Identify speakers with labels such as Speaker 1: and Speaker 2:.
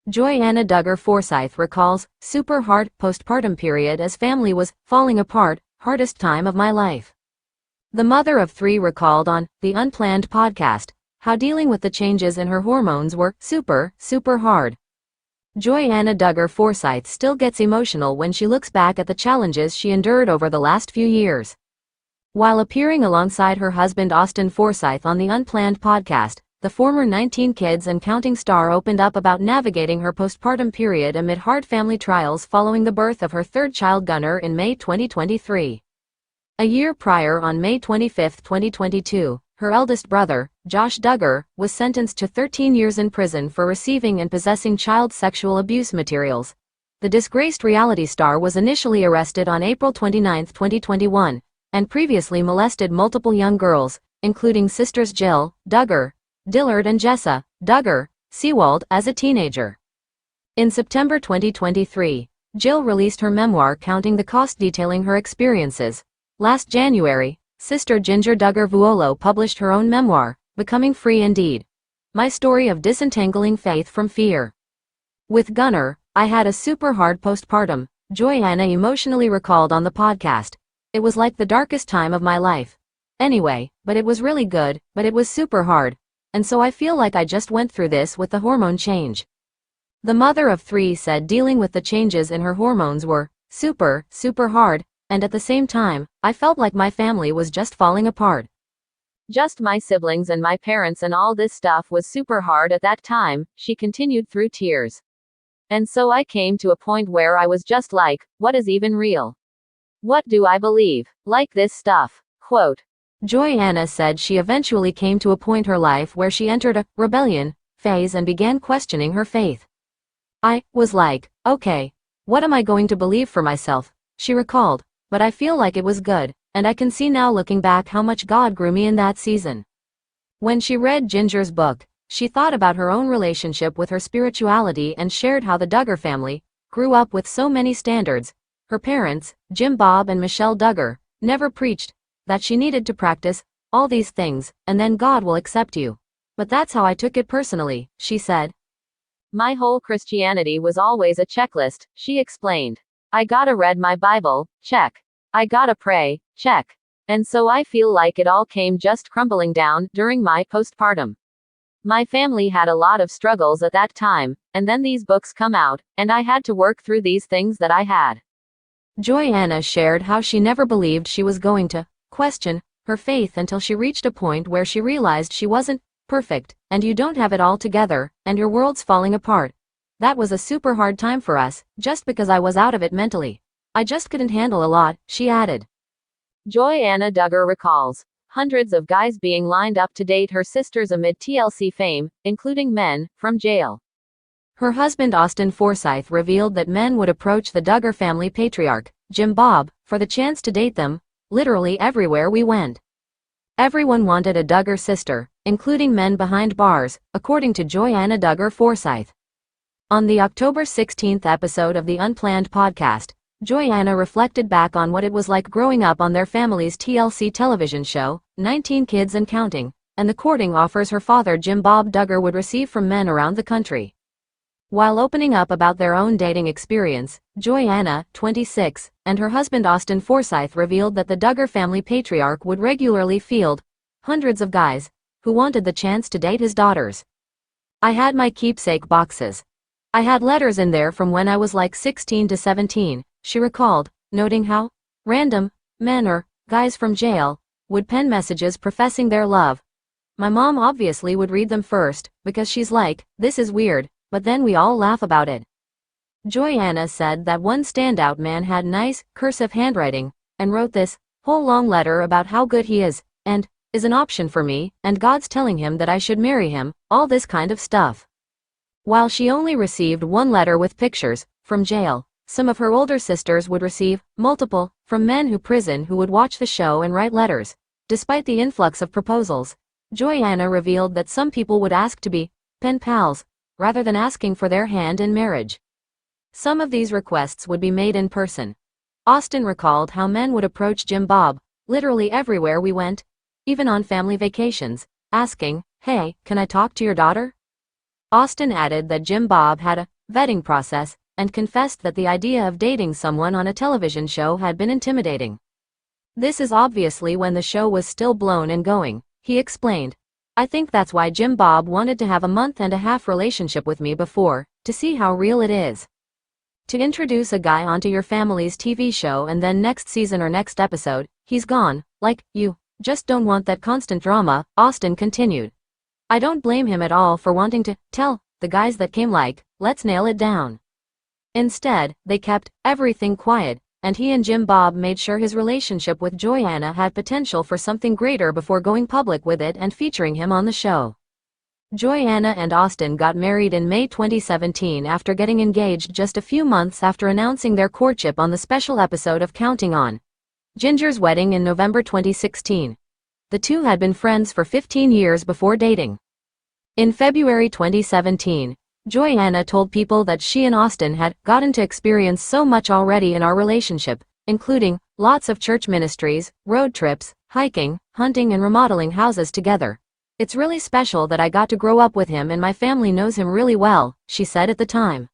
Speaker 1: Joy-Anna Duggar Forsyth recalls, super hard postpartum period as family was falling apart, hardest time of my life. The mother of 3 recalled on the Unplanned podcast how dealing with the changes in her hormones were super hard. Joy-Anna Duggar Forsyth still gets emotional when she looks back at the challenges she endured over the last few years. While appearing alongside her husband Austin Forsyth on the Unplanned podcast, the former 19 Kids and Counting star opened up about navigating her postpartum period amid hard family trials following the birth of her 3rd child Gunnar in May 2023. A year prior, on May 25, 2022, her eldest brother, Josh Duggar, was sentenced to 13 years in prison for receiving and possessing child sexual abuse materials. The disgraced reality star was initially arrested on April 29, 2021, and previously molested multiple young girls, including sisters Jill Duggar, Dillard and Jessa Duggar Seawald as a teenager. In September 2023, Jill released her memoir Counting the Cost, detailing her experiences. Last January, sister Ginger Duggar Vuolo published her own memoir, Becoming Free Indeed. My Story of Disentangling Faith from Fear. With Gunnar, I had a super hard postpartum, Joy-Anna emotionally recalled on the podcast. It was like the darkest time of my life. Anyway, but it was really good, but it was super hard. And so I feel like I just went through this with the hormone change. The mother of 3 said dealing with the changes in her hormones were super hard, and at the same time, I felt like my family was just falling apart. Just my siblings and my parents, and all this stuff was super hard at that time, she continued through tears. And so I came to a point where I was just like, what is even real? What do I believe? Like this stuff. Quote. Joy-Anna said she eventually came to a point in her life where she entered a rebellion phase and began questioning her faith. I was like, okay, what am I going to believe for myself? She recalled, but I feel like it was good, and I can see now looking back how much God grew me in that season. When she read Ginger's book, she thought about her own relationship with her spirituality and shared how the Duggar family grew up with so many standards. Her parents, Jim Bob and Michelle Duggar, never preached that she needed to practice all these things, and then God will accept you. But that's how I took it personally, she said. My whole Christianity was always a checklist, she explained. I gotta read my Bible, check. I gotta pray, check. And so I feel like it all came just crumbling down during my postpartum. My family had a lot of struggles at that time, and then these books come out, and I had to work through these things that I had. Joy-Anna shared how she never believed she was going to question her faith until she reached a point where she realized she wasn't perfect, and you don't have it all together, and your world's falling apart. That was a super hard time for us, just because I was out of it mentally. I just couldn't handle a lot, she added. Joy-Anna Duggar recalls hundreds of guys being lined up to date her sisters amid TLC fame, including men from jail. Her husband Austin Forsyth revealed that men would approach the Duggar family patriarch, Jim Bob, for the chance to date them. Literally everywhere we went. Everyone wanted a Duggar sister, including men behind bars, according to Joy-Anna Duggar Forsyth. On the October 16th episode of the Unplanned podcast, Joy-Anna reflected back on what it was like growing up on their family's TLC television show, 19 Kids and Counting, and the courting offers her father Jim Bob Duggar would receive from men around the country. While opening up about their own dating experience, Joy-Anna, 26, and her husband Austin Forsyth revealed that the Duggar family patriarch would regularly field hundreds of guys who wanted the chance to date his daughters. I had my keepsake boxes. I had letters in there from when I was like 16 to 17, she recalled, noting how random men or guys from jail would pen messages professing their love. My mom obviously would read them first, because she's like, this is weird. But then we all laugh about it. Joy-Anna said that one standout man had nice, cursive handwriting, and wrote this whole long letter about how good he is, and is an option for me, and God's telling him that I should marry him, all this kind of stuff. While she only received one letter with pictures from jail, some of her older sisters would receive multiple from men who prison who would watch the show and write letters. Despite the influx of proposals, Joy-Anna revealed that some people would ask to be pen pals, rather than asking for their hand in marriage. Some of these requests would be made in person. Austin recalled how men would approach Jim Bob, literally everywhere we went, even on family vacations, asking, hey, can I talk to your daughter? Austin added that Jim Bob had a vetting process, and confessed that the idea of dating someone on a television show had been intimidating. This is obviously when the show was still blown and going, he explained. I think that's why Jim Bob wanted to have a month-and-a-half relationship with me before, to see how real it is. To introduce a guy onto your family's TV show and then next season or next episode, he's gone, like, you just don't want that constant drama, Austin continued. I don't blame him at all for wanting to tell the guys that came like, let's nail it down. Instead, they kept everything quiet, and he and Jim Bob made sure his relationship with Joanna had potential for something greater before going public with it and featuring him on the show. Joanna and Austin got married in May 2017 after getting engaged just a few months after announcing their courtship on the special episode of Counting On Ginger's wedding in November 2016. The two had been friends for 15 years before dating. In February 2017, Joanna told People that she and Austin had gotten to experience so much already in our relationship, including lots of church ministries, road trips, hiking, hunting and remodeling houses together. It's really special that I got to grow up with him and my family knows him really well, she said at the time.